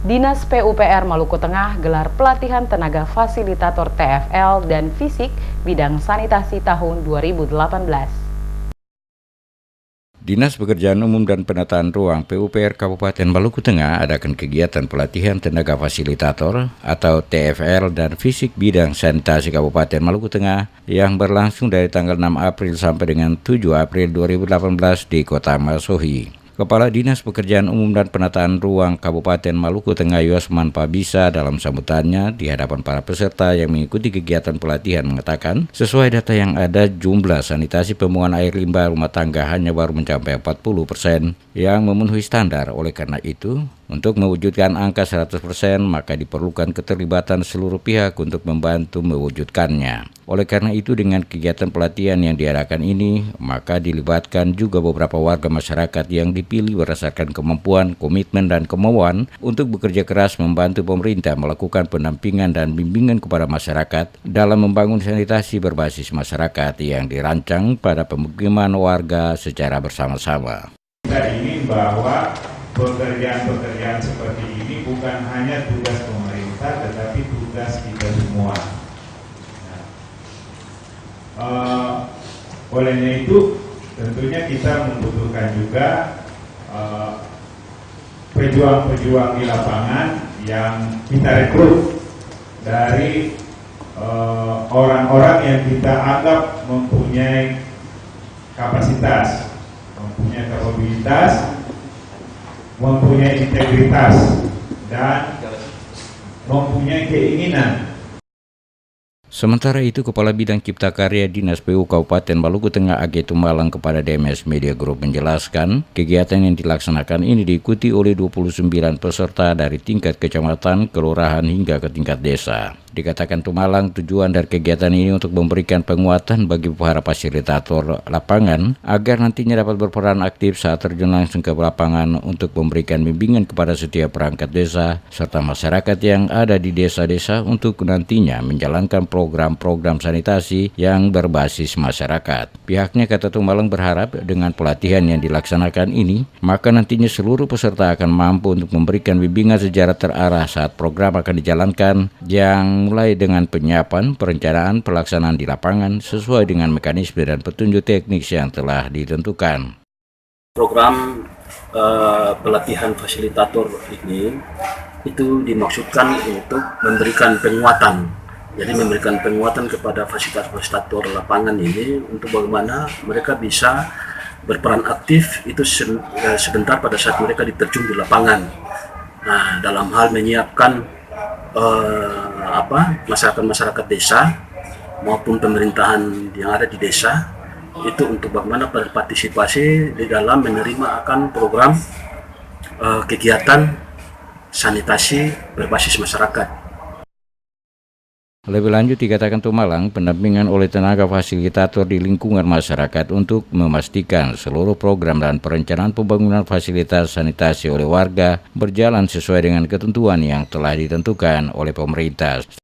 Dinas PUPR Maluku Tengah gelar pelatihan tenaga fasilitator TFL dan fisik bidang sanitasi tahun 2018. Dinas Pekerjaan Umum dan Penataan Ruang PUPR Kabupaten Maluku Tengah adakan kegiatan pelatihan tenaga fasilitator atau TFL dan fisik bidang sanitasi Kabupaten Maluku Tengah yang berlangsung dari tanggal 6 April sampai dengan 7 April 2018 di Kota Masohi. Kepala Dinas Pekerjaan Umum dan Penataan Ruang Kabupaten Maluku Tengah Yosman Pabisa dalam sambutannya di hadapan para peserta yang mengikuti kegiatan pelatihan mengatakan, sesuai data yang ada, jumlah sanitasi pembuangan air limbah rumah tangga hanya baru mencapai 40% yang memenuhi standar. Oleh karena itu, untuk mewujudkan angka 100%, maka diperlukan keterlibatan seluruh pihak untuk membantu mewujudkannya. Oleh karena itu, dengan kegiatan pelatihan yang diadakan ini, maka dilibatkan juga beberapa warga masyarakat yang dipilih berdasarkan kemampuan, komitmen, dan kemauan untuk bekerja keras membantu pemerintah melakukan pendampingan dan bimbingan kepada masyarakat dalam membangun sanitasi berbasis masyarakat yang dirancang pada pemukiman warga secara bersama-sama. Kita ingin bahwa pekerjaan-pekerjaan seperti ini bukan hanya tugas pemerintah, tetapi tugas kita semua. Olehnya itu tentunya kita membutuhkan juga pejuang-pejuang di lapangan yang kita rekrut dari orang-orang yang kita anggap mempunyai kapasitas, mempunyai kapabilitas, mempunyai integritas, dan mempunyai keinginan. Sementara itu, Kepala Bidang Cipta Karya Dinas PU Kabupaten Maluku Tengah AG Tumalang kepada DMS Media Group menjelaskan, kegiatan yang dilaksanakan ini diikuti oleh 29 peserta dari tingkat kecamatan, kelurahan hingga ke tingkat desa. Dikatakan Tumalang, tujuan dari kegiatan ini untuk memberikan penguatan bagi para fasilitator lapangan agar nantinya dapat berperan aktif saat terjun langsung ke lapangan untuk memberikan bimbingan kepada setiap perangkat desa serta masyarakat yang ada di desa-desa untuk nantinya menjalankan program-program sanitasi yang berbasis masyarakat. Pihaknya, kata Tumalang, berharap dengan pelatihan yang dilaksanakan ini, maka nantinya seluruh peserta akan mampu untuk memberikan bimbingan secara terarah saat program akan dijalankan, yang mulai dengan penyiapan, perencanaan, pelaksanaan di lapangan sesuai dengan mekanisme dan petunjuk teknis yang telah ditentukan. Program pelatihan fasilitator ini itu dimaksudkan untuk memberikan penguatan. Jadi memberikan penguatan kepada fasilitator lapangan ini untuk bagaimana mereka bisa berperan aktif itu sebentar pada saat mereka diterjun di lapangan. Nah, dalam hal menyiapkan masyarakat desa maupun pemerintahan yang ada di desa itu untuk bagaimana berpartisipasi di dalam menerima akan program kegiatan sanitasi berbasis masyarakat. Lebih lanjut, dikatakan Tumalang, pendampingan oleh tenaga fasilitator di lingkungan masyarakat untuk memastikan seluruh program dan perencanaan pembangunan fasilitas sanitasi oleh warga berjalan sesuai dengan ketentuan yang telah ditentukan oleh pemerintah.